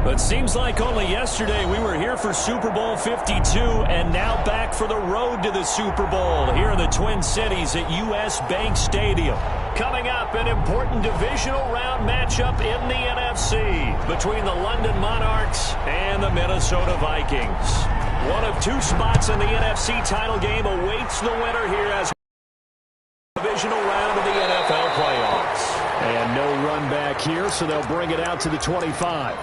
But seems like only yesterday we were here for Super Bowl 52 and now back for the road to the Super Bowl here in the Twin Cities at US Bank Stadium. Coming up, an important divisional round matchup in the NFC between the London Monarchs and the Minnesota Vikings. One of two spots in the NFC title game awaits the winner here as divisional round of the NFL playoffs. And no run back here, so they'll bring it out to the 25.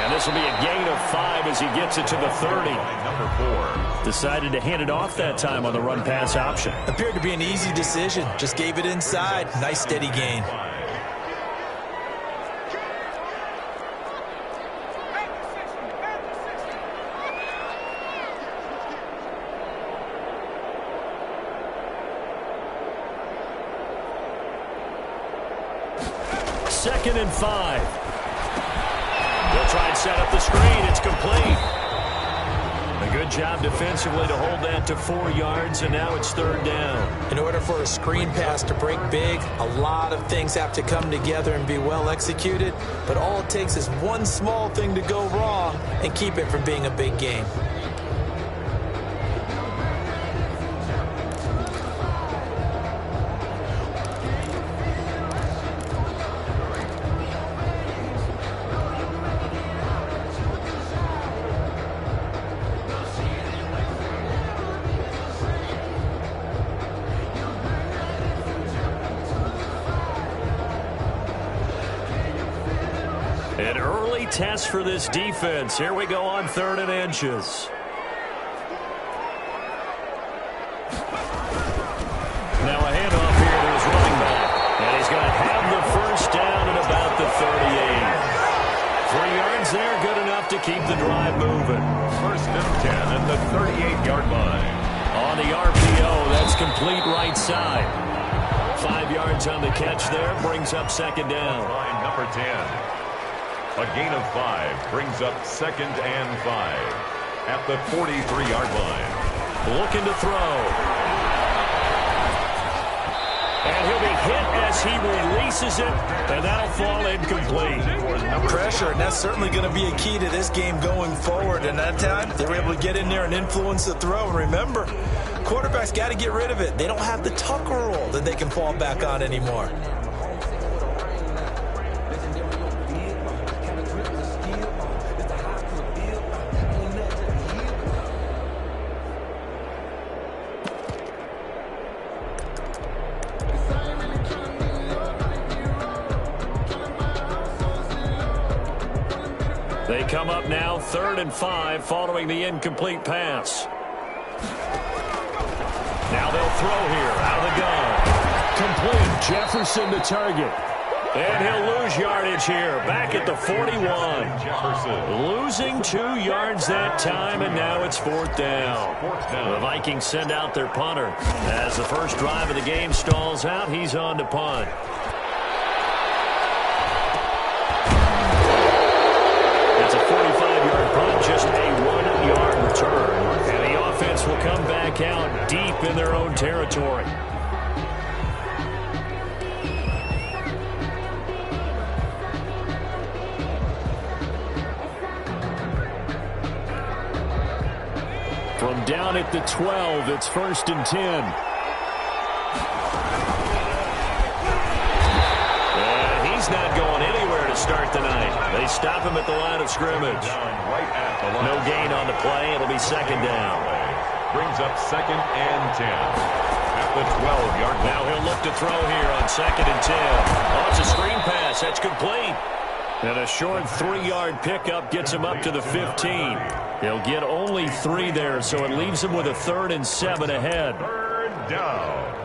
This will be a gain of 5 as he gets it to the 30. Number 4. Decided to hand it off that time on the run-pass option. Appeared to be an easy decision. Just gave it inside. Nice steady gain. Second and 5. They'll try and set up the screen. It's complete. A good job defensively to hold that to 4 yards, and now it's third down. In order for a screen pass to break big, a lot of things have to come together and be well executed, but all it takes is one small thing to go wrong and keep it from being a big game. An early test for this defense. Here we go on 3rd and inches. Now a handoff here to his running back. And he's going to have the first down at about the 38. 3 yards there, good enough to keep the drive moving. First and 10 at the 38-yard line. On the RPO, that's complete right side. 5 yards on the catch there, brings up second down. Line number 10. A gain of 5 brings up 2nd and 5 at the 43-yard line. Looking to throw. And he'll be hit as he releases it, and that'll fall incomplete. Pressure, and that's certainly going to be a key to this game going forward. And that time, they were able to get in there and influence the throw. And remember, quarterbacks got to get rid of it. They don't have the Tucker rule that they can fall back on anymore. They come up now 3rd and 5 following the incomplete pass. Now they'll throw here out of the gun. Complete. Jefferson to target. And he'll lose yardage here. Back at the 41. Jefferson losing 2 yards that time, and now it's 4th down. The Vikings send out their punter. As the first drive of the game stalls out, he's on to punt. It's a 45-yard punt, just a 1-yard return. And the offense will come back out deep in their own territory. From down at the 12, it's 1st and 10. He's not going anywhere to start tonight. They stop him at the line of scrimmage. No gain on the play. It'll be second down. Brings up 2nd and 10 at the 12-yard line. Now he'll look to throw here on 2nd and 10. Oh, it's a screen pass. That's complete. And a short 3-yard pickup gets him up to the 15. He'll get only 3 there, so it leaves him with a 3rd and 7 ahead. Third down.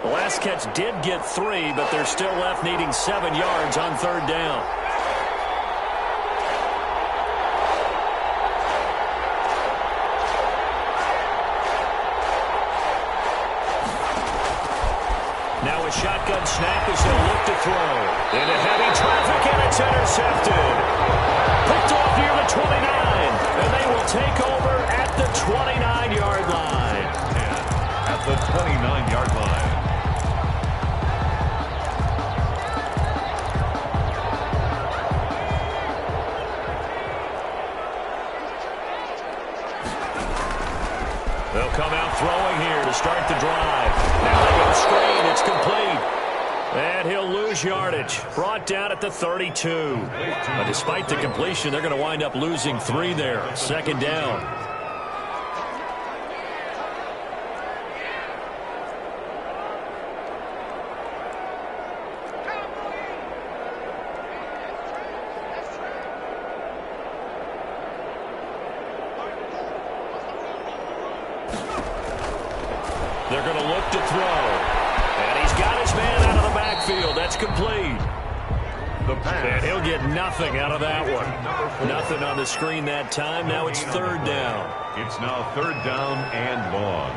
The last catch did get 3, but they're still left needing 7 yards on 3rd down. Now a shotgun snap as they'll look to throw. Into heavy traffic, and it's intercepted. Picked off near the 29, and they will take over at the 29-yard line. At the 29-yard line. They'll come out throwing here to start the drive. Now they go screen. It's complete. And he'll lose yardage. Brought down at the 32. But despite the completion, they're going to wind up losing 3 there. 2nd down. They're going to look to throw. And he's got his man out of the backfield. That's complete. And he'll get nothing out of that one. Nothing on the screen that time. Now it's 3rd down. It's now 3rd down and long.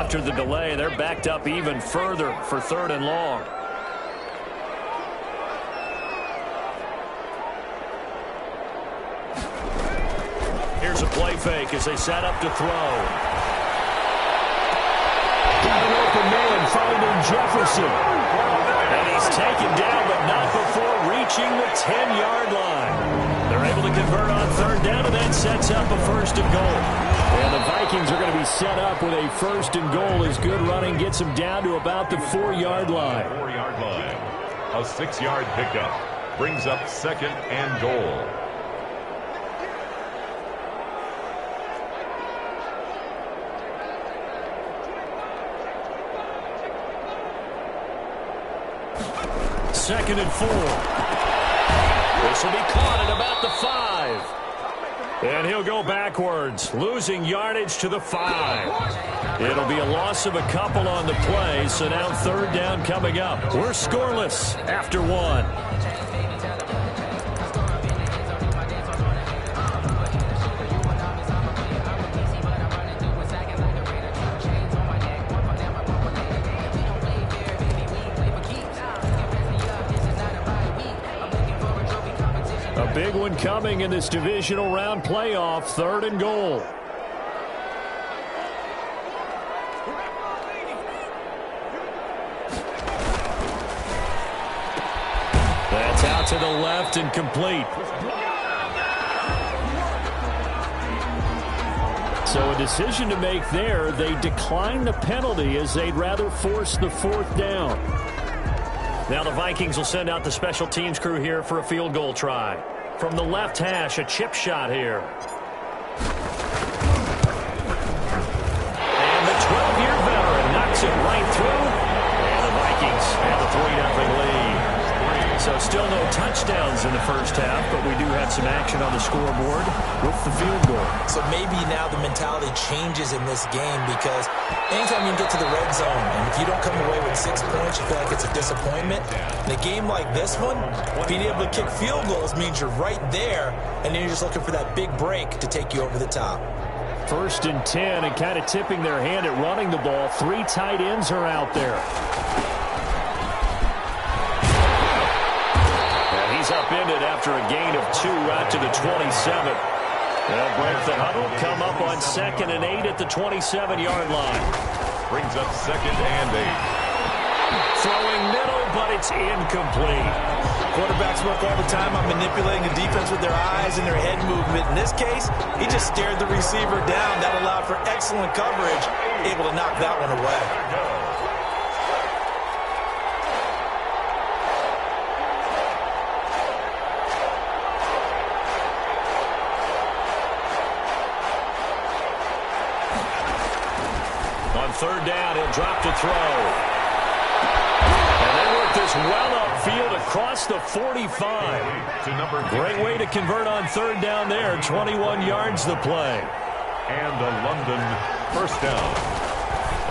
After the delay, they're backed up even further for 3rd and long. Here's a play fake as they set up to throw. Got an open man finding Jefferson. And he's taken down, but not before reaching the 10-yard line. They're able to convert on 3rd down, and that sets up a 1st and goal. And the Vikings are going to be set up with a 1st and goal as good running gets them down to about the 4-yard line. 4-yard line. A 6-yard pickup brings up 2nd and goal. Second and 4. This will be caught at about the 5. And he'll go backwards, losing yardage to the 5. It'll be a loss of a couple on the play, so now 3rd down coming up. We're scoreless after 1. A big one coming in this divisional round playoff, 3rd and goal. That's out to the left and complete. So a decision to make there. They decline the penalty as they'd rather force the 4th down. Now the Vikings will send out the special teams crew here for a field goal try. From the left hash, a chip shot here. And the 12-year veteran knocks it right through. And the Vikings have a 3-0 lead. So still no touchdowns in the first half, but we do have some action on the scoreboard with the field goal. So maybe now the mentality changes in this game because anytime you can get to the red zone, and if you don't come away with 6 points, you feel like it's a disappointment. In a game like this one, being able to kick field goals means you're right there, and then you're just looking for that big break to take you over the top. 1st and 10, and kind of tipping their hand at running the ball. 3 tight ends are out there. He's upended after a gain of 2 out to the 27. They'll break the huddle, come up on 2nd and 8 at the 27-yard line. Brings up 2nd and 8. Throwing middle, but it's incomplete. Quarterbacks work all the time on manipulating the defense with their eyes and their head movement. In this case, he just stared the receiver down. That allowed for excellent coverage, able to knock that one away. On 3rd down, he'll drop to throw. And they work this well upfield across the 45. Great way to convert on 3rd down there. 21 yards the play. And a London 1st down.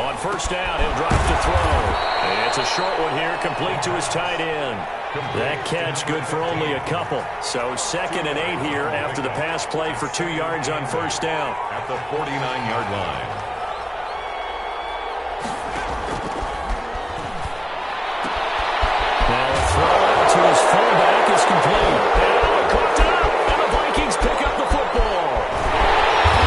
On 1st down, he'll drop to throw. And it's a short one here, complete to his tight end. That catch good for only a couple. So 2nd and 8 here after the pass play for 2 yards on 1st down. At the 49-yard line. To his fullback is complete. And caught up, and the Vikings pick up the football.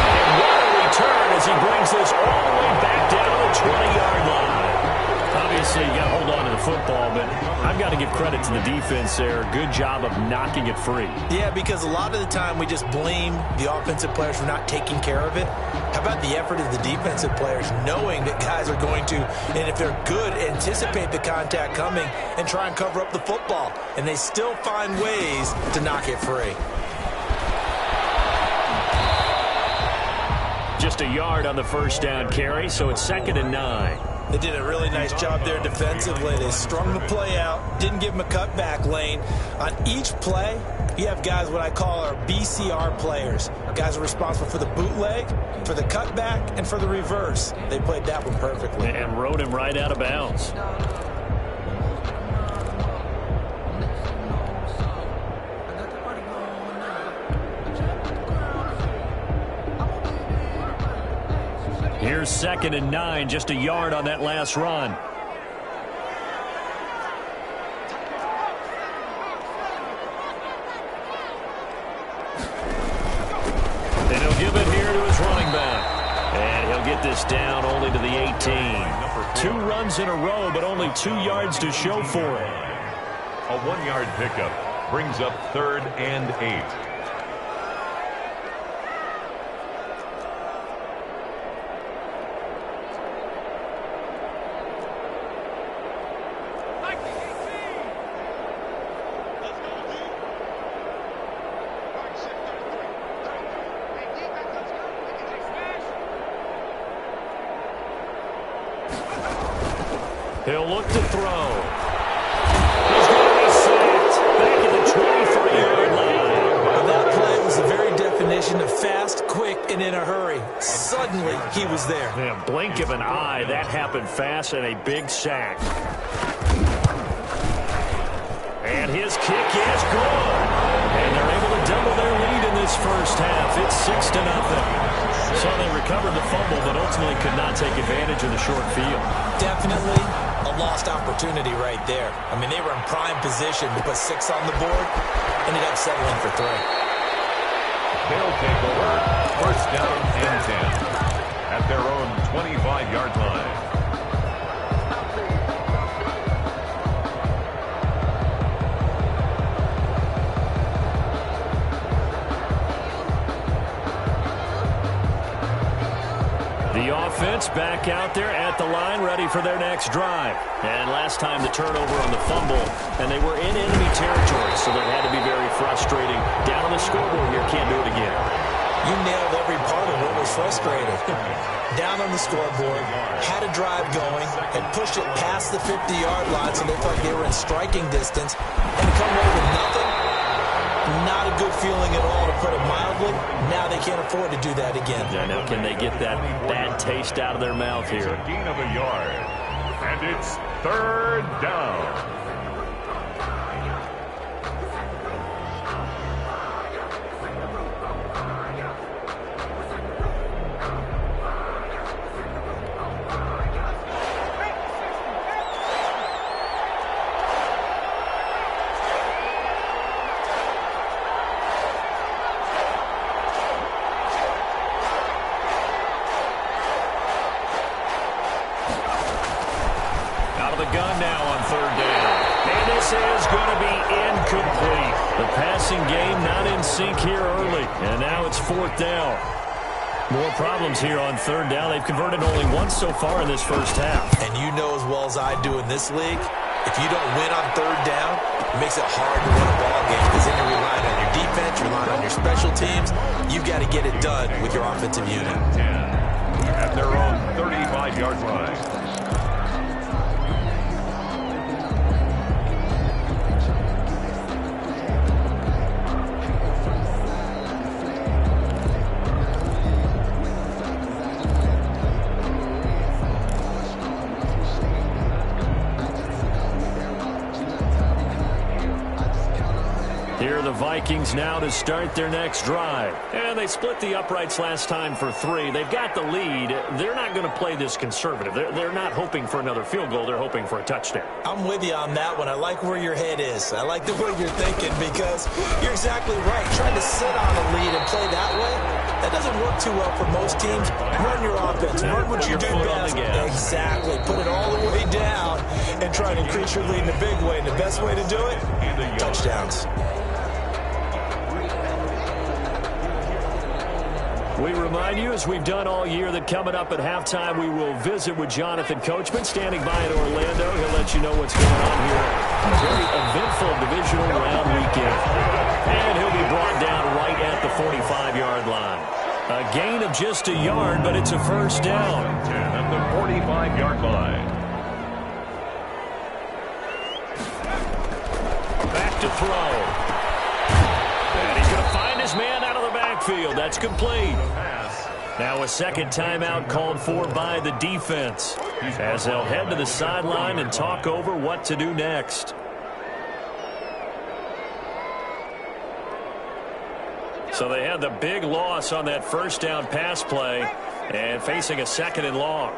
And what a return as he brings this all the way back down to the 20-yard line. Obviously, you got to hold on to the football, but I've got to give credit to the defense there. Good job of knocking it free. Yeah, because a lot of the time we just blame the offensive players for not taking care of it. How about the effort of the defensive players knowing that guys are going to, and if they're good, anticipate the contact coming and try and cover up the football. And they still find ways to knock it free. Just a yard on the 1st down carry, so it's 2nd and 9. They did a really nice job there defensively. They strung the play out, didn't give him a cutback lane. On each play, you have guys what I call our BCR players. Guys are responsible for the bootleg, for the cutback, and for the reverse. They played that one perfectly. And rode him right out of bounds. Here's 2nd and 9, just a yard on that last run. And he'll give it here to his running back. And he'll get this down only to the 18. 2 runs in a row, but only 2 yards to show for it. A 1-yard pickup brings up 3rd and 8. He'll look to throw. He's going to be sacked back at the 23-yard line. Well, that play was the very definition of fast, quick, and in a hurry. Suddenly, he was there. In a blink of an eye, that happened fast and a big sack. And his kick is good. And they're able to double their lead in this first half. It's 6-0. So they recovered the fumble, but ultimately could not take advantage of the short field. Definitely a lost opportunity right there. I mean, they were in prime position to put 6 on the board, ended up settling for 3. They'll take over 1st down and 10 at their own 25-yard line. The offense back out there at the line, ready for their next drive. And last time the turnover on the fumble, and they were in enemy territory, so that had to be very frustrating. Down on the scoreboard here, can't do it again. You nailed every part of what was frustrated. Down on the scoreboard, had a drive going, and pushed it past the 50-yard line so they felt like they were in striking distance, and to come away with nothing, not a good feeling at all, to put it mildly. Now they can't afford to do that again. Yeah, now can they get that bad taste out of their mouth here? A gain of a yard, and it's third down. Gun now on third down. And this is going to be incomplete. The passing game not in sync here early. And now it's fourth down. More problems here on third down. They've converted only once so far in this first half. And you know as well as I do in this league, if you don't win on third down, it makes it hard to win a ball game because then you're relying on your defense, you're relying on your special teams. You've got to get it done with your offensive unit. 10 at their own 35-yard line. Here are the Vikings now to start their next drive. And they split the uprights last time for 3. They've got the lead. They're not going to play this conservative. They're not hoping for another field goal. They're hoping for a touchdown. I'm with you on that one. I like where your head is. I like the way you're thinking because you're exactly right. Trying to sit on a lead and play that way, that doesn't work too well for most teams. Run your offense. Run what you do best. Exactly. Put it all the way down and try to increase your lead in a big way. And the best way to do it, touchdowns. We remind you, as we've done all year, that coming up at halftime, we will visit with Jonathan Coachman, standing by in Orlando. He'll let you know what's going on here. A very eventful divisional round weekend. And he'll be brought down right at the 45-yard line. A gain of just a yard, but it's a first down. 10 at the 45-yard line. Back to throw. And he's going to find his man out of the backfield. That's complete. Now a second timeout called for by the defense as they'll head to the sideline and talk over what to do next. So they had the big loss on that first down pass play and facing a second and long.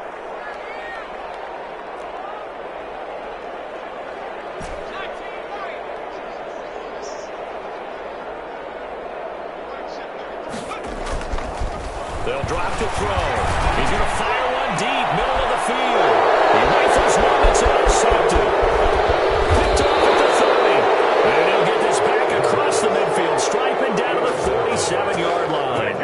They'll drop to throw. He's going to fire one deep, middle of the field. He rifles one that's intercepted. Picked off at the 30. And he'll get this back across the midfield, striping down to the 47-yard line.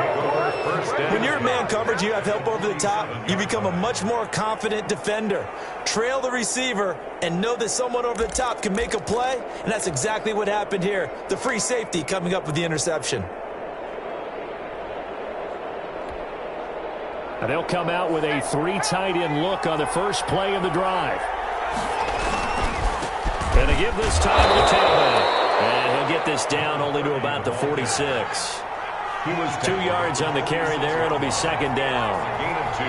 When you're in man coverage, you have help over the top, you become a much more confident defender. Trail the receiver and know that someone over the top can make a play, and that's exactly what happened here. The free safety coming up with the interception. And they'll come out with a 3 tight end look on the first play of the drive. And they give this time to the tailback. And he'll get this down only to about the 46. He was 2 yards on the carry there. It'll be second down. Gain of 2.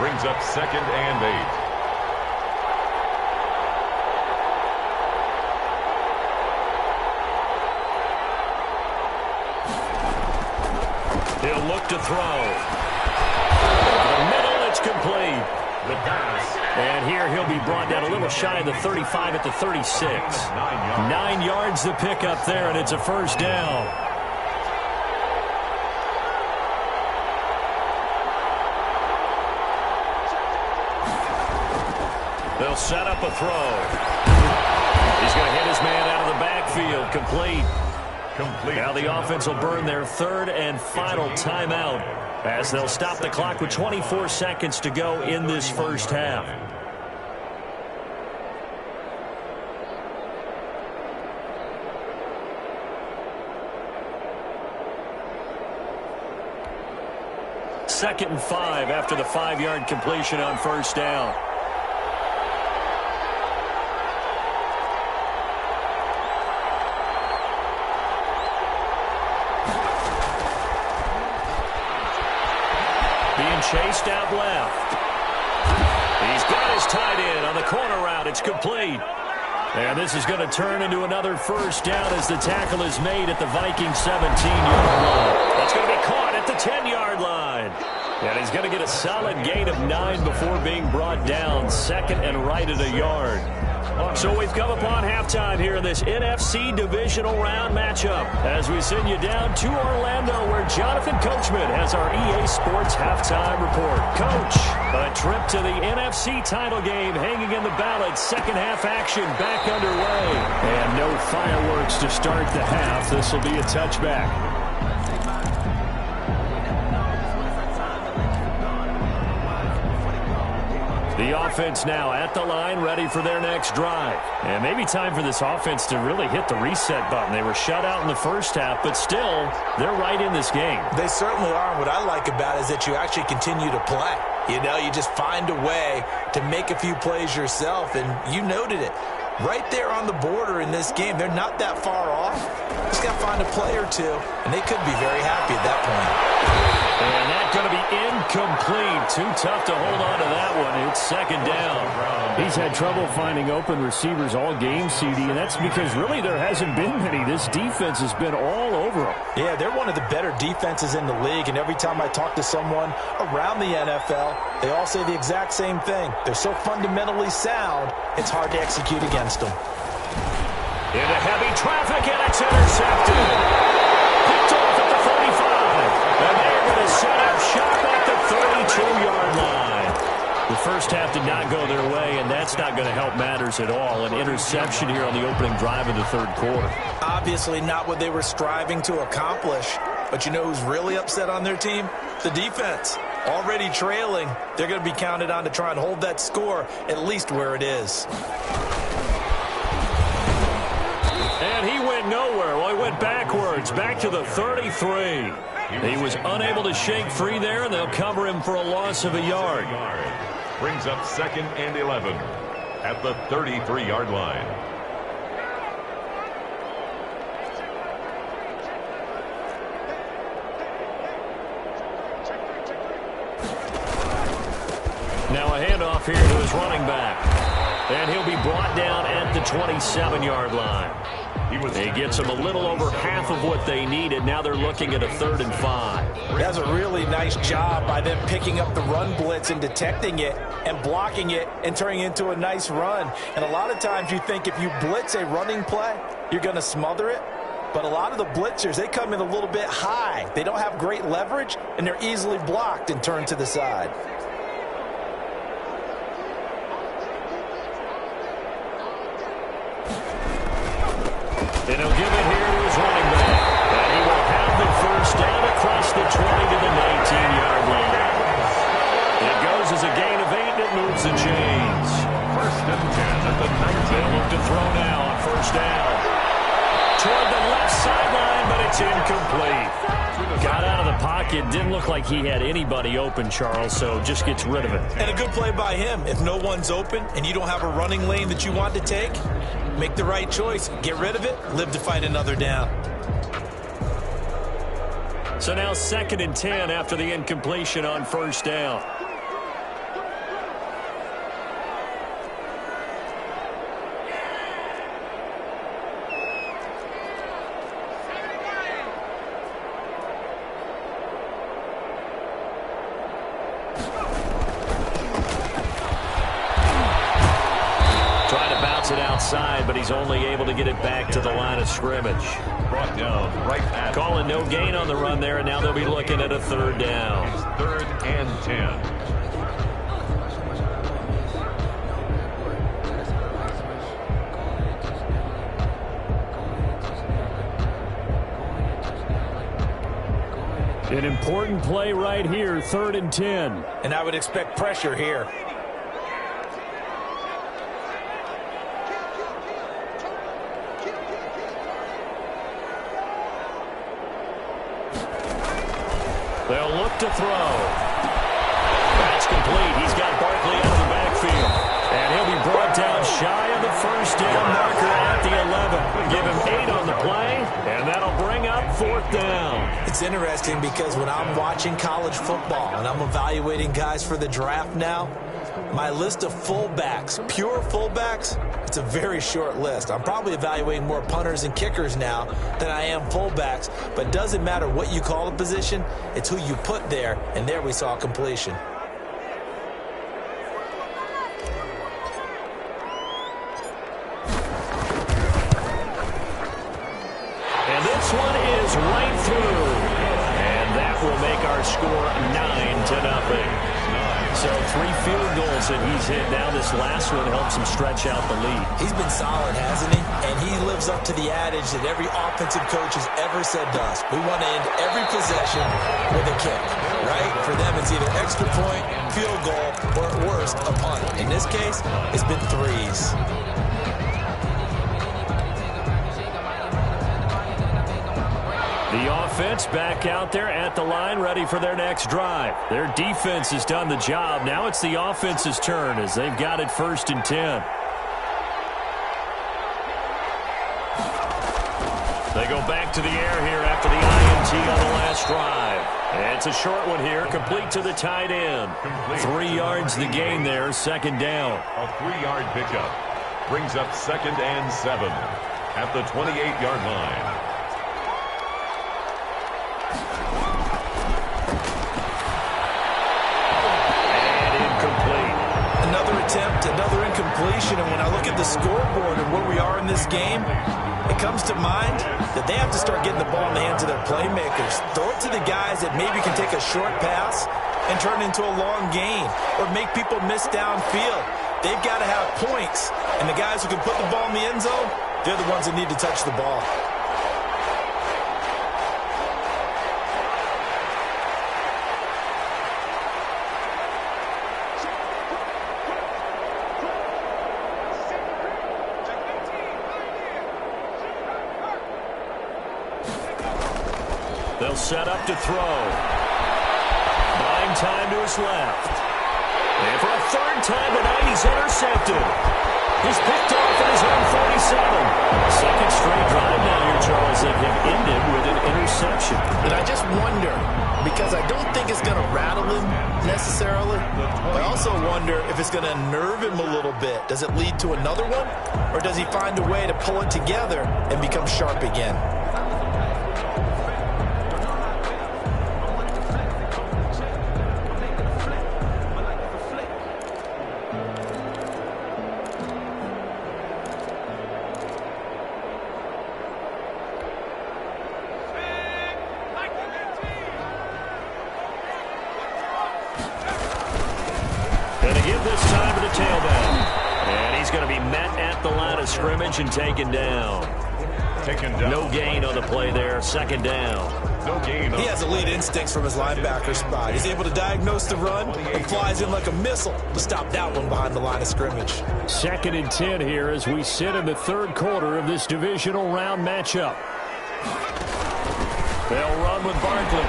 Brings up second and 8. He'll look to throw. Complete. The pass. And here he'll be brought down a little shy of the 35 at the 36. 9 yards to pick up there, and it's a first down. They'll set up a throw. He's going to hit his man out of the backfield. Complete. Now the offense will burn their third and final timeout as they'll stop the clock with 24 seconds to go in this first half. 2nd and 5 after the 5-yard completion on first down. Being chased out left. He's got his tight end on the corner route. It's complete. And this is going to turn into another first down as the tackle is made at the Vikings 17-yard line. That's going to be caught at the 10-yard line. And he's going to get a solid gain of 9 before being brought down. 2nd and right at a yard. So we've come upon halftime here in this NFC divisional round matchup as we send you down to Orlando where Jonathan Coachman has our EA Sports halftime report. Coach, a trip to the NFC title game hanging in the balance. Second half action back underway. And no fireworks to start the half. This will be a touchback. The offense now at the line, ready for their next drive. And maybe time for this offense to really hit the reset button. They were shut out in the first half, but still, they're right in this game. They certainly are. And what I like about it is that you actually continue to play. You know, you just find a way to make a few plays yourself, and you noted it. Right there on the border in this game, they're not that far off. Just got to find a play or two, and they could be very happy at that point. And that's going to be incomplete. Too tough to hold on to that one. It's 2nd down. He's had trouble finding open receivers all game, CD, and that's because really there hasn't been many. This defense has been all over them. Yeah, they're one of the better defenses in the league, and every time I talk to someone around the NFL, they all say the exact same thing. They're so fundamentally sound, it's hard to execute against them. Into heavy traffic, and it's intercepted. Picked off at the 35. And they're going to set up shop at the 32-yard line. The first half did not go their way, and that's not going to help matters at all. An interception here on the opening drive of the third quarter. Obviously not what they were striving to accomplish. But you know who's really upset on their team? The defense. Already trailing, they're going to be counted on to try and hold that score at least where it is. And he went nowhere. Well, he went backwards, back to the 33. He was unable to shake free there, and they'll cover him for a loss of a yard. Brings up 2nd and 11 at the 33-yard line. Now a handoff here to his running back. And he'll be brought down at the 27-yard line. He gets them a little over half of what they needed. Now they're looking at a 3rd and 5. That's a really nice job by them picking up the run blitz and detecting it and blocking it and turning it into a nice run. And a lot of times you think if you blitz a running play, you're going to smother it. But a lot of the blitzers, they come in a little bit high. They don't have great leverage, and they're easily blocked and turned to the side. And he'll give it here to his running back. And he will have the first down across the 20 to the 19-yard line. It goes as a gain of 8, and it moves the chains. 1st and 10 at the 19. They'll look to throw now on first down. Toward the left sideline, but it's incomplete. Got out of the pocket. Didn't look like he had anybody open, Charles, so just gets rid of it. And a good play by him. If no one's open and you don't have a running lane that you want to take, make the right choice. Get rid of it. Live to fight another down. So now 2nd and 10 after the incompletion on first down. It outside, but he's only able to get it back to the line of scrimmage. Brought down right at. Calling no gain on the run there, and now they'll be looking at a 3rd down. 3rd and 10. An important play right here, 3rd and 10. And I would expect pressure here. They'll look to throw. That's complete. He's got Barkley out of the backfield. And he'll be brought down shy of the first down marker at the 11. Give him 8 on the play, and that'll bring up 4th down. It's interesting because when I'm watching college football and I'm evaluating guys for the draft now, my list of fullbacks, pure fullbacks, it's a very short list. I'm probably evaluating more punters and kickers now than I am fullbacks, but it doesn't matter what you call the position, it's who you put there, and there we saw completion. And this one is right through. And that will make our score 9-0. So 3 field goals that he's hit. Now this last one helps him stretch out the lead. He's been solid, hasn't he? And he lives up to the adage that every offensive coach has ever said to us. We want to end every possession with a kick, right? For them, it's either extra point, field goal, or at worst, a punt. In this case, it's been 3s. The offense back out there at the line, ready for their next drive. Their defense has done the job. Now it's the offense's turn as they've got it 1st and 10. They go back to the air here after the INT on the last drive. And it's a short one here, complete to the tight end. 3 yards the gain there, 2nd down. A 3-yard pickup brings up 2nd and 7 at the 28-yard line. Another incompletion, and when I look at the scoreboard and where we are in this game, it comes to mind that they have to start getting the ball in the hands of their playmakers. Throw it to the guys that maybe can take a short pass and turn it into a long gain or make people miss downfield. They've got to have points, and the guys who can put the ball in the end zone, they're the ones that need to touch the ball. They'll set up to throw. Buying time to his left. And for a 3rd time tonight, he's intercepted. He's picked off at his own 47. 2nd straight drive now here, Charles, that have ended with an interception. And I just wonder, because I don't think it's going to rattle him necessarily, I also wonder if it's going to nerve him a little bit. Does it lead to another one? Or does he find a way to pull it together and become sharp again? Scrimmage and taken down. No gain on the play there. 2nd down. No gain. He has elite instincts from his linebacker spot. He's able to diagnose the run and flies in like a missile to stop that one behind the line of scrimmage. 2nd and 10 here as we sit in the 3rd quarter of this divisional round matchup. They'll run with Barkley.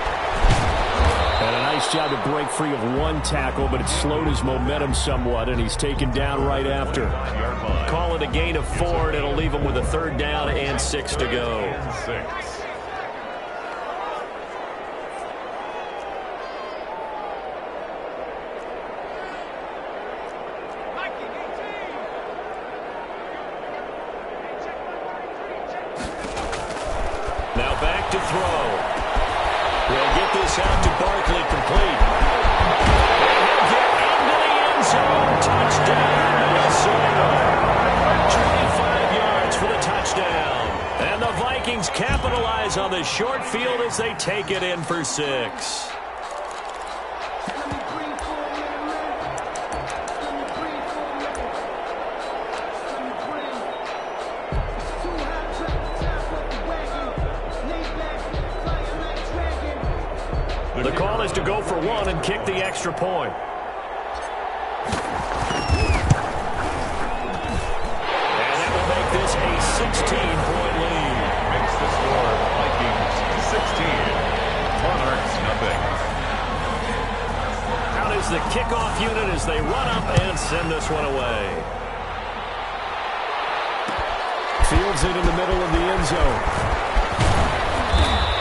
And a nice job to break free of 1 tackle, but it slowed his momentum somewhat, and he's taken down right after. Call it a gain of 4, and it'll leave him with a 3rd down and 6 to go. Now back to throw. They'll get this out to Barkley, complete. And he'll get into the end zone. Touchdown, Minnesota. 25 yards for the touchdown. And the Vikings capitalize on the short field as they take it in for 6. The call is to go for 1 and kick the extra point. And that will make this a 16-point lead. Makes the score Vikings 16, Monarchs nothing. is the kickoff unit as they run up and send this one away. Fields it in the middle of the end zone.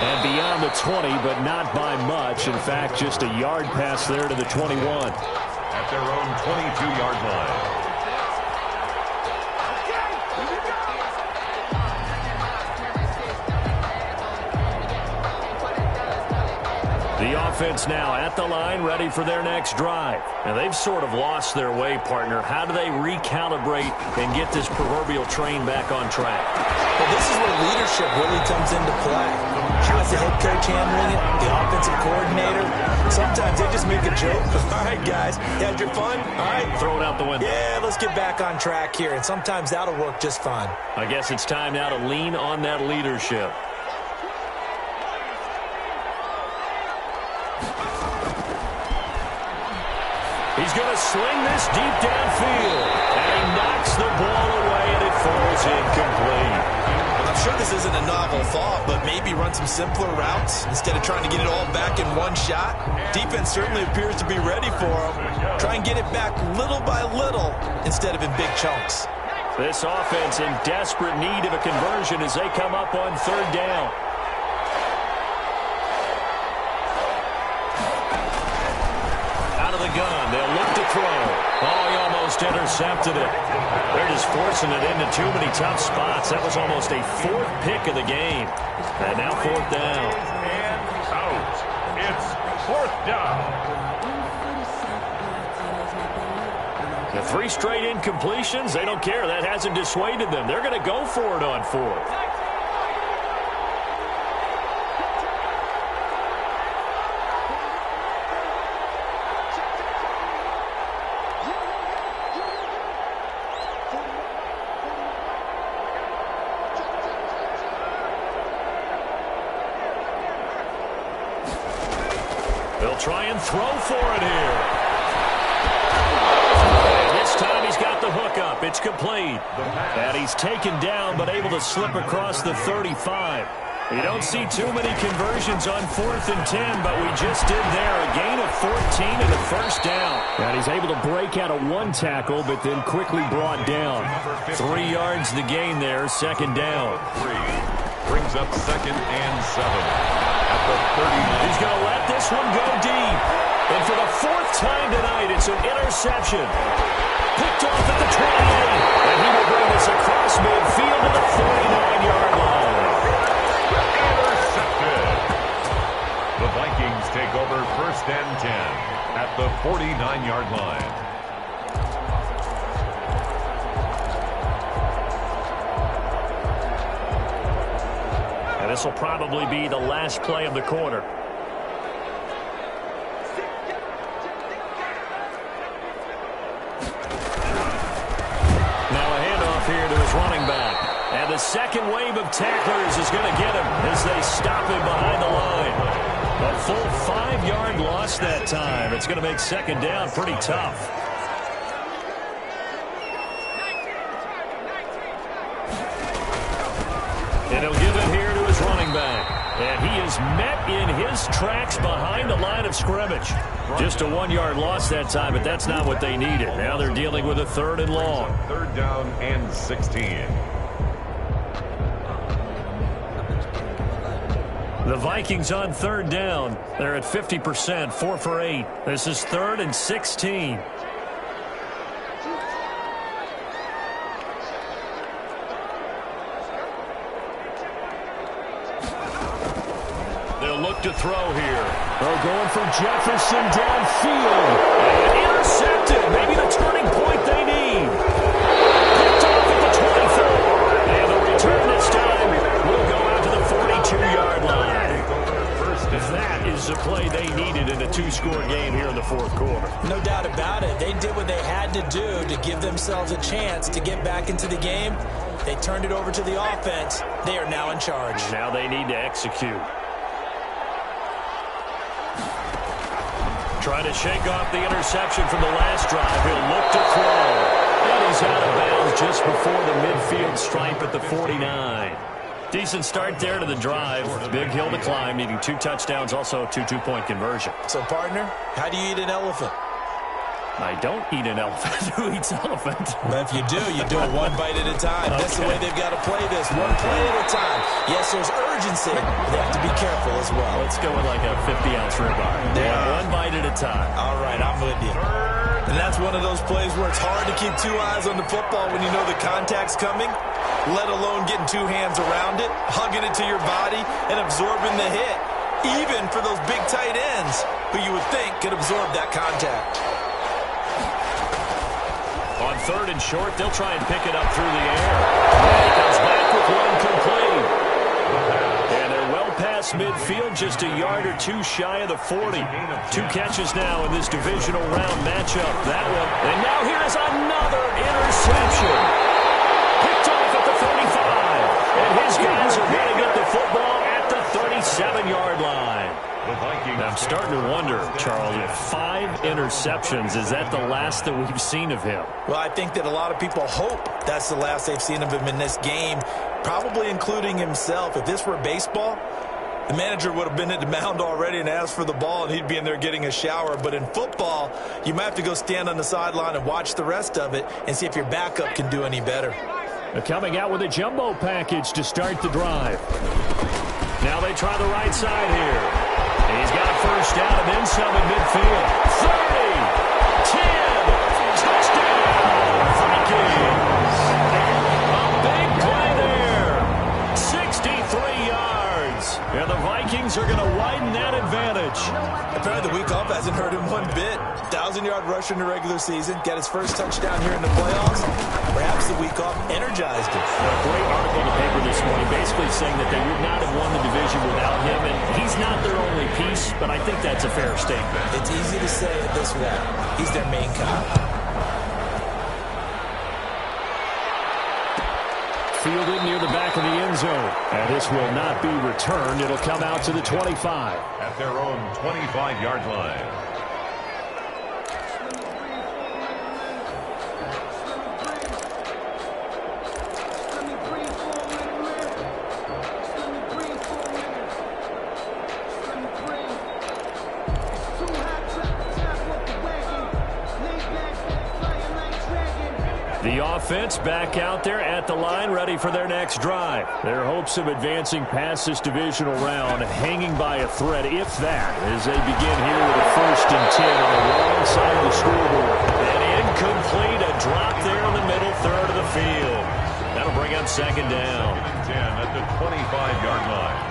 And beyond the 20, but not by much. In fact, just a yard pass there to the 21. At their own 22-yard line. The offense now at the line, ready for their next drive. Now, they've sort of lost their way, partner. How do they recalibrate and get this proverbial train back on track? Well, this is where leadership really comes into play. How's the head coach handling it? The offensive coordinator? Sometimes they just make a joke. All right, guys, you had your fun? All right. Throw it out the window. Yeah, let's get back on track here, and sometimes that'll work just fine. I guess it's time now to lean on that leadership. He's going to sling this deep downfield. And he knocks the ball away, and it falls incomplete. Well, I'm sure this isn't a novel thought, but maybe run some simpler routes instead of trying to get it all back in one shot. Defense certainly appears to be ready for him. Try and get it back little by little instead of in big chunks. This offense in desperate need of a conversion as they come up on third down. Gun. They'll look to throw. Oh, he almost intercepted it. They're just forcing it into too many tough spots. That was almost a fourth pick of the game. And now fourth down. And out. It's fourth down. The 3 straight incompletions, they don't care. That hasn't dissuaded them. They're going to go for it on fourth. They'll try and throw for it here. And this time he's got the hook up. It's complete. And he's taken down but able to slip across the 35. You don't see too many conversions on 4th and 10, but we just did there. A gain of 14 and a first down. And he's able to break out of one tackle, but then quickly brought down. 3 yards the gain there, second down. 3 brings up second and 7. At the 39. He's going to let this one go deep. And for the 4th time tonight, it's an interception. Picked off at the 28. And he will bring this across midfield to the 49-yard line. Intercepted. The Vikings take over first and 10 at the 49-yard line. And this will probably be the last play of the quarter. Now a handoff here to his running back. And the second wave of tacklers is going to get him as they stop him behind the line. A full 5-yard loss that time. It's going to make second down pretty tough. And he'll give it here to his running back. And he is met in his tracks behind the line of scrimmage. Just a 1-yard loss that time, but that's not what they needed. Now they're dealing with a 3rd and long. 3rd down and 16. The Vikings on 3rd down. They're at 50%, 4 for 8. This is 3rd and 16. They'll look to throw here. They're going for Jefferson downfield. And intercepted. Maybe the turning point they need. Picked off at the 24. And the return this time will go out to the 42-yard line. That is the play they needed in a 2-score game here in the 4th quarter. No doubt about it. They did what they had to do to give themselves a chance to get back into the game. They turned it over to the offense. They are now in charge. Now they need to execute. Trying to shake off the interception from the last drive. He'll look to throw. And he's out of bounds just before the midfield stripe at the 49. Decent start there to the drive. Big hill to climb, needing 2 touchdowns, also a 2 two-point conversion. So, partner, how do you eat an elephant? I don't eat an elephant. Who eats elephant? But if you do it one bite at a time. Okay. That's the way they've got to play this. One play at a time. Yes, there's urgency, but they have to be careful as well. Let's go with like a 50-ounce ribeye. Yeah, one bite at a time. All right, I'm with you. And that's one of those plays where it's hard to keep two eyes on the football when you know the contact's coming, let alone getting two hands around it, hugging it to your body, and absorbing the hit, even for those big tight ends who you would think could absorb that contact. On 3rd and short, they'll try and pick it up through the air. And he comes back with one complete. And they're well past midfield, just a yard or two shy of the 40. 2 catches now in this divisional round matchup. That one. And now here is another interception. Picked off at the 35. And his guys are going to get the football at the 37-yard line. I'm starting to wonder, Charlie, if 5 interceptions, is that the last that we've seen of him? Well, I think that a lot of people hope that's the last they've seen of him in this game, probably including himself. If this were baseball, the manager would have been at the mound already and asked for the ball, and he'd be in there getting a shower. But in football, you might have to go stand on the sideline and watch the rest of it and see if your backup can do any better. They're coming out with a jumbo package to start the drive. Now they try the right side here. He's got a first down and then some in midfield. 30, 10, touchdown, Vikings. A big play there. 63 yards. And the Vikings are going to widen that advantage. Apparently the week off hasn't hurt him one bit. 1,000-yard rusher in the regular season. Got his first touchdown here in the playoffs. Perhaps the week off energized him. A great article in the paper this morning basically saying that they would not have won the division without him. And he's not their only piece, but I think that's a fair statement. It's easy to say it this way. He's their main guy. Fielded near the back of the end zone. And this will not be returned. It'll come out to the 25. At their own 25-yard line. The offense back out there at the line, ready for their next drive. Their hopes of advancing past this divisional round hanging by a thread, if that, as they begin here with a 1st and 10 on the wrong side of the scoreboard. And incomplete, a drop there in the middle third of the field. That'll bring up 2nd down. 10 at the 25-yard line.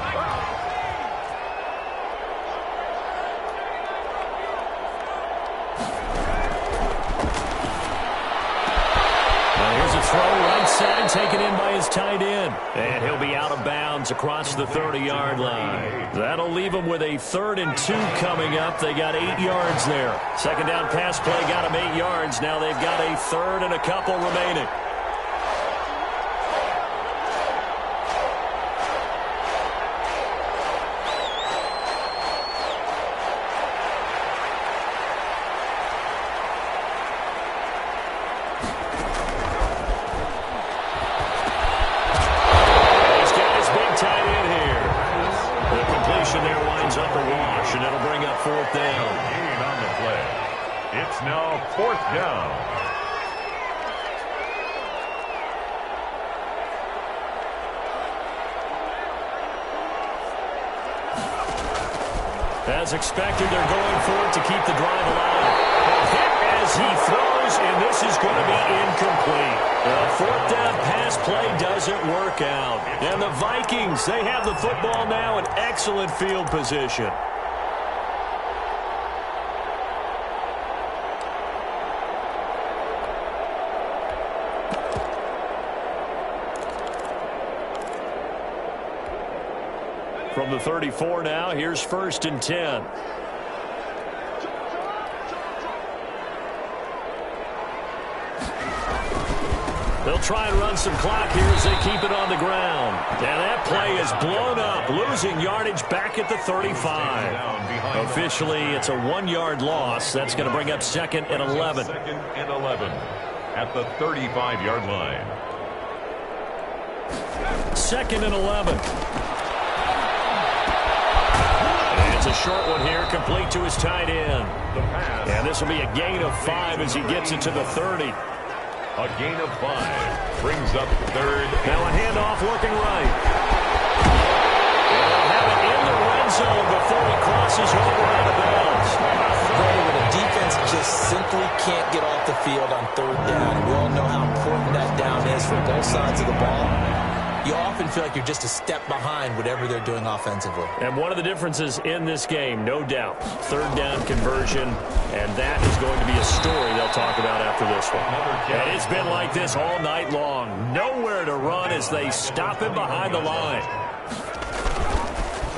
Throw right side, taken in by his tight end. And he'll be out of bounds across the 30-yard line. That'll leave him with a 3rd and 2 coming up. They got 8 yards there. 2nd down pass play got him 8 yards. Now they've got a 3rd and a couple remaining. It's now 4th down. As expected, they're going for it to keep the drive alive. A hit as he throws, and this is going to be incomplete. The 4th down pass play doesn't work out. And the Vikings, they have the football now in excellent field position. From the 34 now, here's 1st and 10. They'll try and run some clock here as they keep it on the ground. And that play is blown up, losing yardage back at the 35. Officially, it's a 1-yard loss. That's going to bring up 2nd and 11. 2nd and 11 at the 35-yard line. 2nd and 11. It's a short one here, complete to his tight end. And this will be a gain of 5 as he gets it to the 30. A gain of 5 brings up third. Now a handoff looking right. And they'll have it in the red zone before he crosses over out of bounds. When a defense just simply can't get off the field on third down, we all know how important that down is for both sides of the ball. You often feel like you're just a step behind whatever they're doing offensively. And one of the differences in this game, no doubt, third down conversion, and that is going to be a story they'll talk about after this one. And it's been like this all night long. Nowhere to run as they stop him behind the line.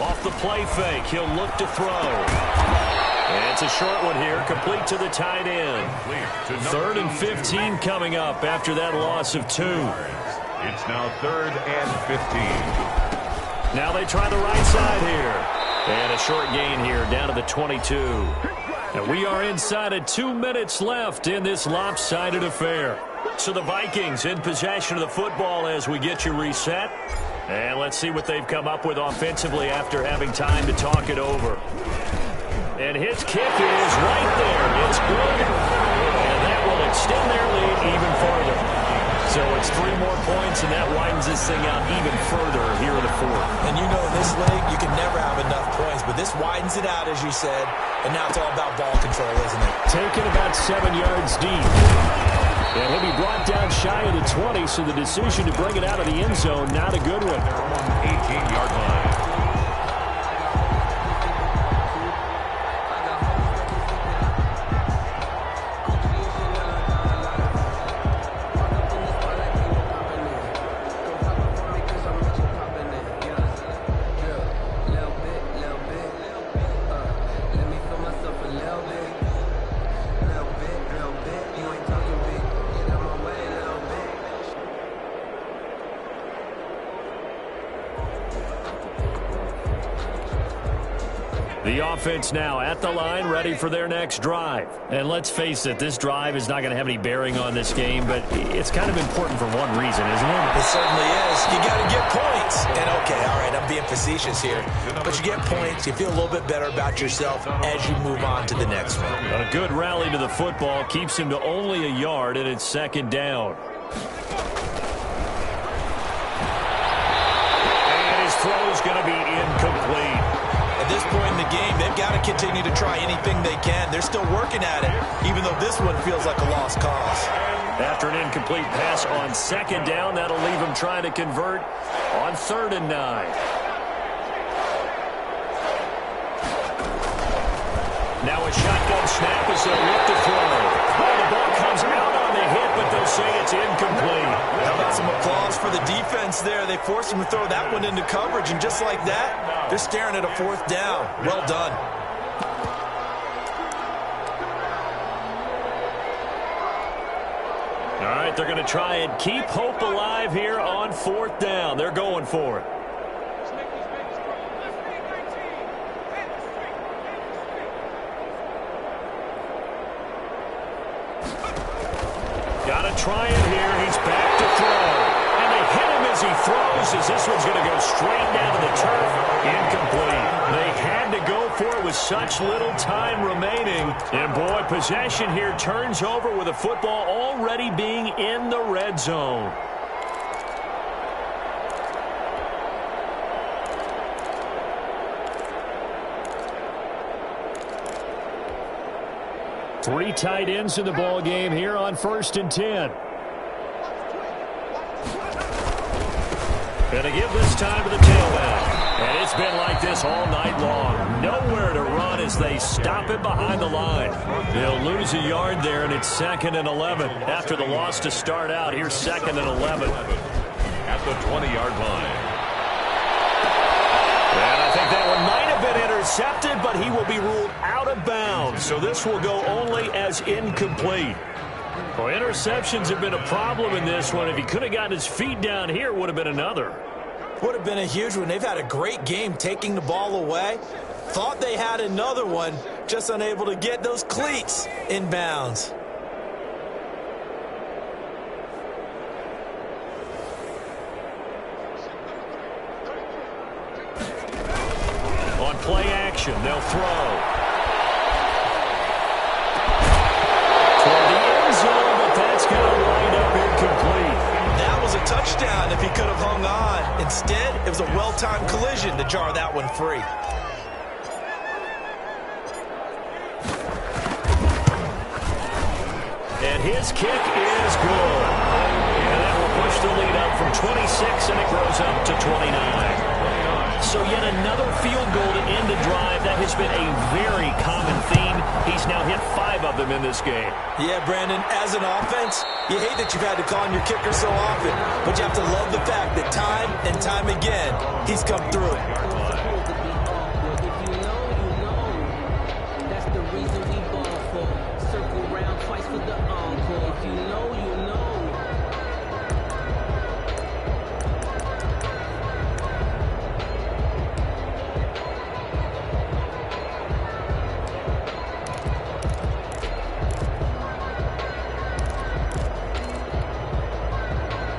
Off the play fake, he'll look to throw. And it's a short one here, complete to the tight end. 3rd and 15 coming up after that loss of 2. It's now 3rd and 15. Now they try the right side here. And a short gain here down to the 22. And we are inside of 2 minutes left in this lopsided affair. So the Vikings in possession of the football as we get you reset. And let's see what they've come up with offensively after having time to talk it over. And his kick is right there. It's good. And that will extend their lead even further. So it's 3 more points, and that widens this thing out even further here in the 4th. And you know in this league, you can never have enough points, but this widens it out, as you said, and now it's all about ball control, isn't it? Taken about 7 yards deep. And he'll be brought down shy of the 20, so the decision to bring it out of the end zone, not a good one. 18-yard line. The offense now at the line, ready for their next drive. And let's face it, this drive is not going to have any bearing on this game, but it's kind of important for one reason, isn't it? It certainly is. You got to get points. And okay, all right, I'm being facetious here. But you get points, you feel a little bit better about yourself as you move on to the next one. A good rally to the football keeps him to only a yard, and it's 2nd down. And his throw is going to be incomplete. At this point in the game, they've got to continue to try anything they can. They're still working at it, even though this one feels like a lost cause. After an incomplete pass on 2nd down, that'll leave him trying to convert on 3rd and 9. Now a shotgun snap as they'll look to throw. Oh, the ball comes out on the hit, but they'll say it's incomplete. How about some applause for the defense there? They forced him to throw that one into coverage, and just like that, they're staring at a 4th down. Well done. All right, they're going to try and keep hope alive here on 4th down. They're going for it. Got to try it here. He's back to throw. And they hit him as he throws, as this one's going to go straight down to the turf. Incomplete. They had to go for it with such little time remaining. And boy, possession here turns over with the football already being in the red zone. Three tight ends in the ball game here on 1st and 10. Going to give this time to the tailback. And it's been like this all night long. Nowhere to run as they stop it behind the line. They'll lose a yard there, and it's 2nd and 11. After the loss to start out, here's 2nd and 11. At the 20-yard line. And I think that one might have been intercepted, but he will be ruled out of bounds. So this will go only as incomplete. Well, interceptions have been a problem in this one. If he could have gotten his feet down here, it would have been another. Would have been a huge one. They've had a great game taking the ball away. Thought they had another one, just unable to get those cleats in bounds. On play action. formation. They'll throw. Toward the end zone, but that's going to wind up incomplete. That was a touchdown if he could have hung on. Instead, it was a well-timed collision to jar that one free. And his kick is good. And that will push the lead up from 26, and it grows up to 29. So yet another field goal to end a drive. That has been a very common theme. He's now hit 5 of them in this game. Yeah, Brandon, as an offense, you hate that you've had to call on your kicker so often, but you have to love the fact that time and time again, he's come through.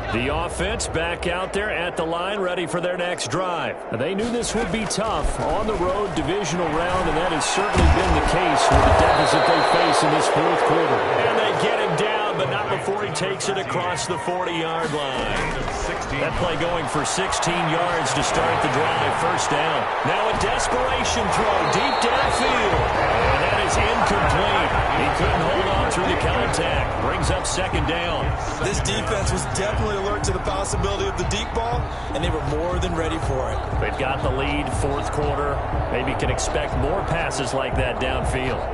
The offense back out there at the line, ready for their next drive. They knew this would be tough on the road divisional round, and that has certainly been the case with the deficit they face in this fourth quarter. And they get him down, but not before he takes it across the 40-yard line. That play going for 16 yards to start the drive. First down. Now a desperation throw deep downfield. And that is incomplete. He couldn't hold on through the contact. Brings up second down. This defense was definitely alert to the possibility of the deep ball, and they were more than ready for it. They've got the lead, fourth quarter. Maybe can expect more passes like that downfield.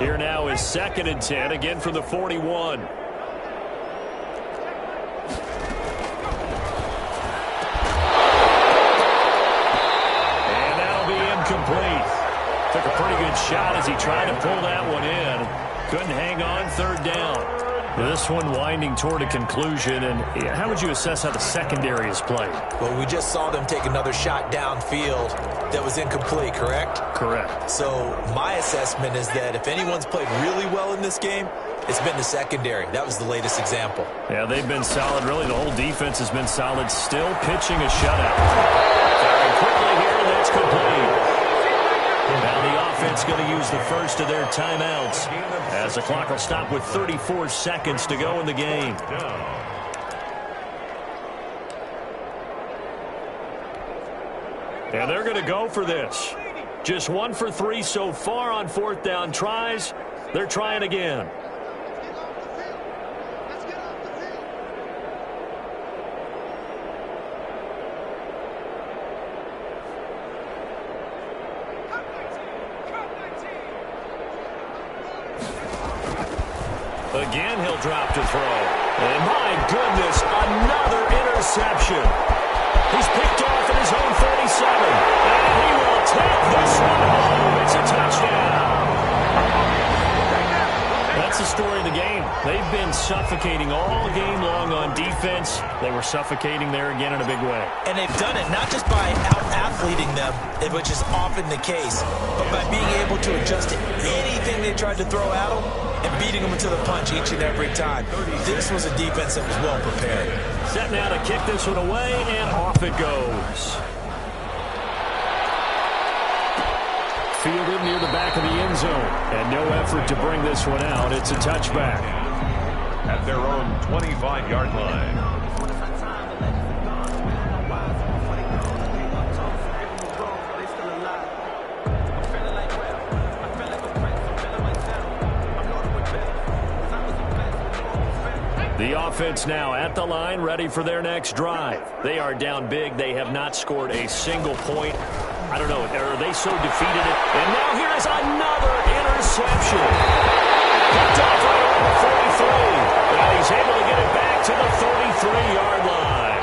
Here now is 2nd and 10, again from the 41. And that'll be incomplete. Took a pretty good shot as he tried to pull that one in. Couldn't hang on, third down. This one winding toward a conclusion, and how would you assess how the secondary has played? Well, we just saw them take another shot downfield that was incomplete, correct? Correct. So my assessment is that if anyone's played really well in this game, it's been the secondary. That was the latest example. Yeah, they've been solid. Really, the whole defense has been solid. Still pitching a shutout. Firing quickly here, that's complete. Now the offense going to use the first of their timeouts as the clock will stop with 34 seconds to go in the game. And they're going to go for this. Just 1 for 3 so far on fourth down tries. They're trying again. Again, he'll drop to throw. And my goodness, another interception. He's picked off at his own 37. And he will take this one home. It's a touchdown. That's the story of the game. They've been suffocating all game long on defense. They were suffocating there again in a big way. And they've done it not just by out-athleting them, which is often the case, but by being able to adjust to anything they tried to throw at them and beating them to the punch each and every time. This was a defense that was well prepared. Set now to kick this one away, and off it goes. Fielded near the back of the end zone, and no effort to bring this one out. It's a touchback. At their own 25-yard line. The offense now at the line, ready for their next drive. They are down big. They have not scored a single point. I don't know, are they so defeated? And now here is another interception. Picked off right on the 43. And he's able to get it back to the 33-yard line.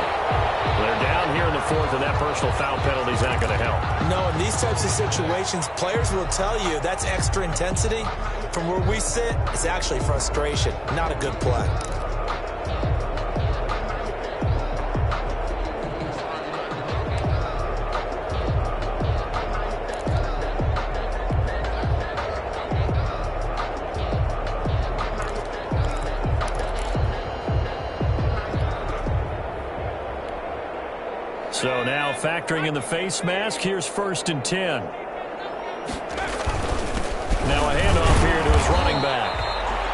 They're down here in the fourth, and that personal foul penalty is not going to help. No, in these types of situations, players will tell you that's extra intensity. From where we sit, it's actually frustration, not a good play. So now factoring in the face mask, here's 1st and 10. Now a handoff here to his running back.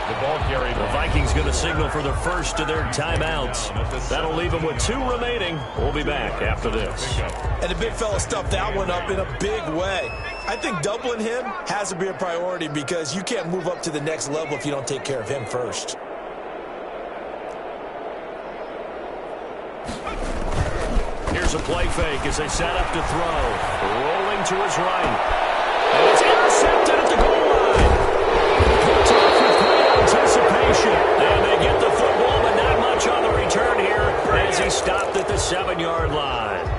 The ball carried. The Vikings going to signal for the first of their timeouts. That'll leave them with 2 remaining. We'll be back after this. And the big fella stuffed that one up in a big way. I think doubling him has to be a priority because you can't move up to the next level if you don't take care of him first. Here's a play fake as they set up to throw. Rolling to his right. And it's intercepted at the goal line. Picked off with great anticipation. And they get the football, but not much on the return here as he stopped at the 7-yard line.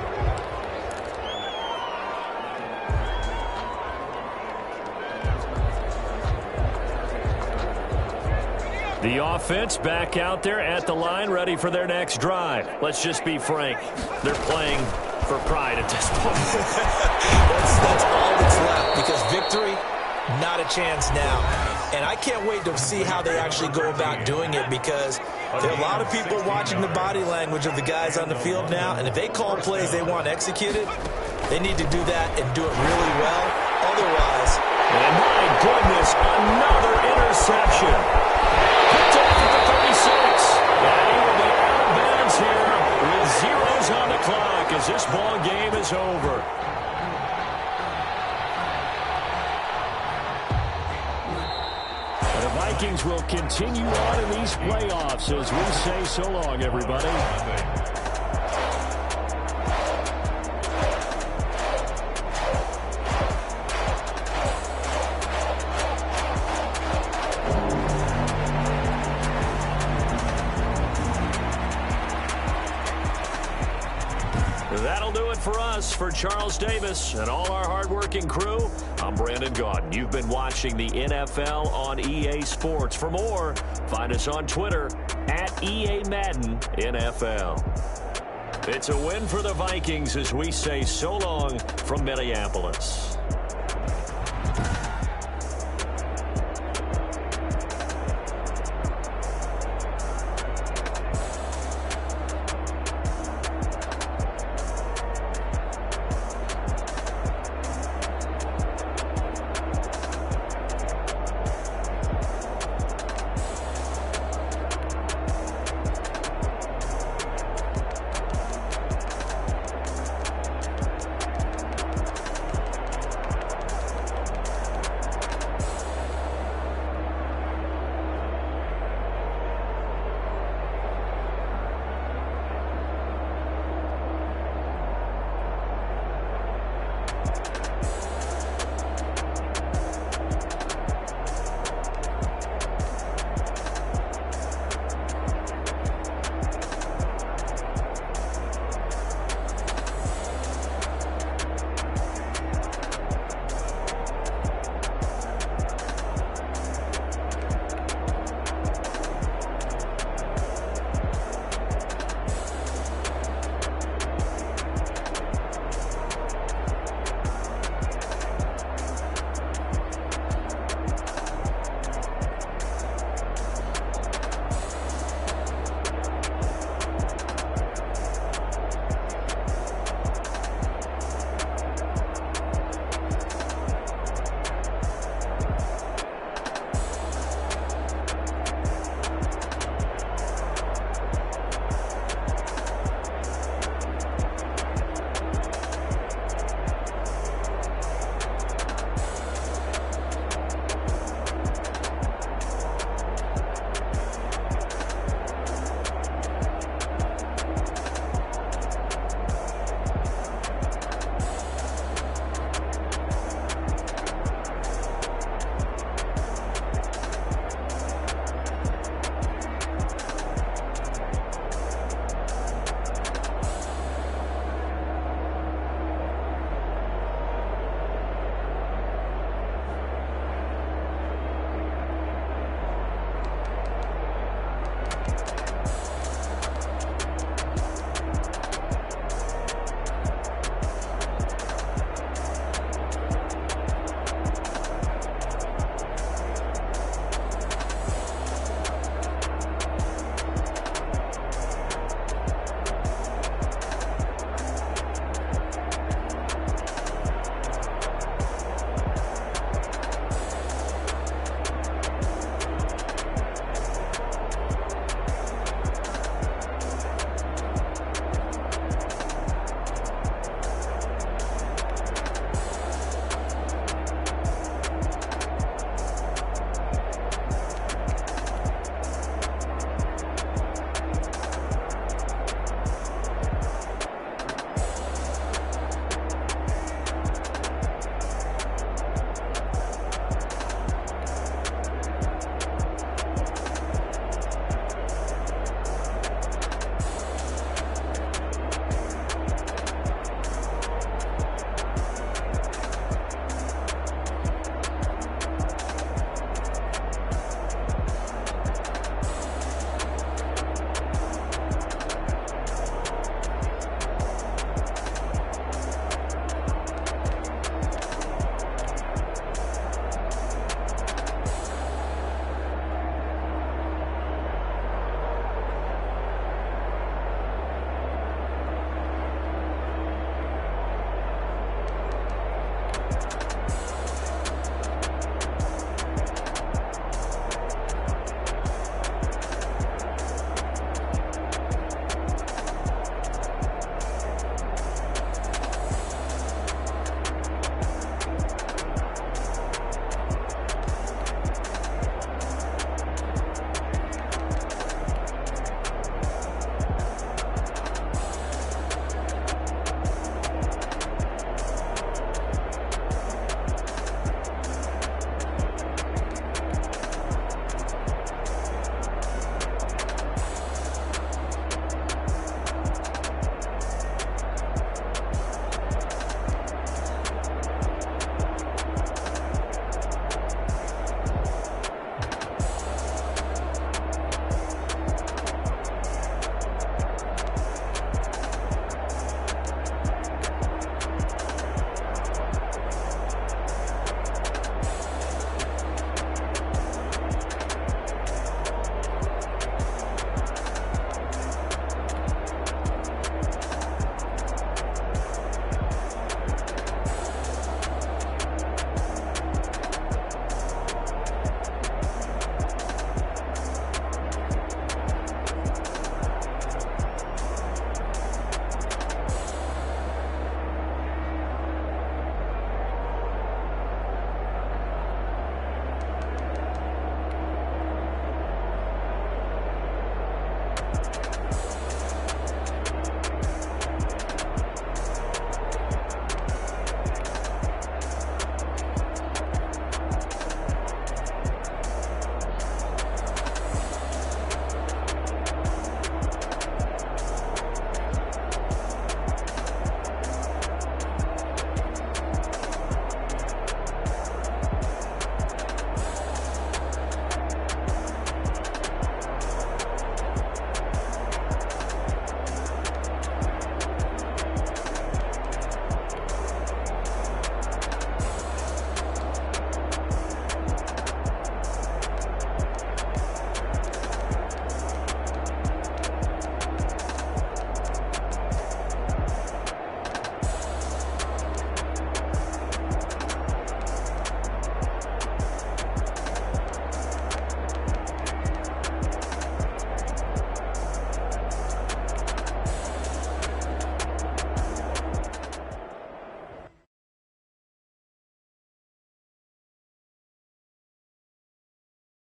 The offense back out there at the line, ready for their next drive. Let's just be frank. They're playing for pride at this point. That's all that's left because victory, not a chance now. And I can't wait to see how they actually go about doing it because there are a lot of people watching the body language of the guys on the field now. And if they call plays they want executed, they need to do that and do it really well. Otherwise, and my goodness, another interception. Picked off at the 36. And he will be out of bounds here with zeros on the clock as this ball game is over. The Vikings will continue on in these playoffs as we say so long, everybody. That'll do it for us. For Charles Davis and all our hardworking crew, I'm Brandon Gaudin. You've been watching the NFL on EA Sports. For more, find us on Twitter at EA Madden NFL. It's a win for the Vikings as we say so long from Minneapolis.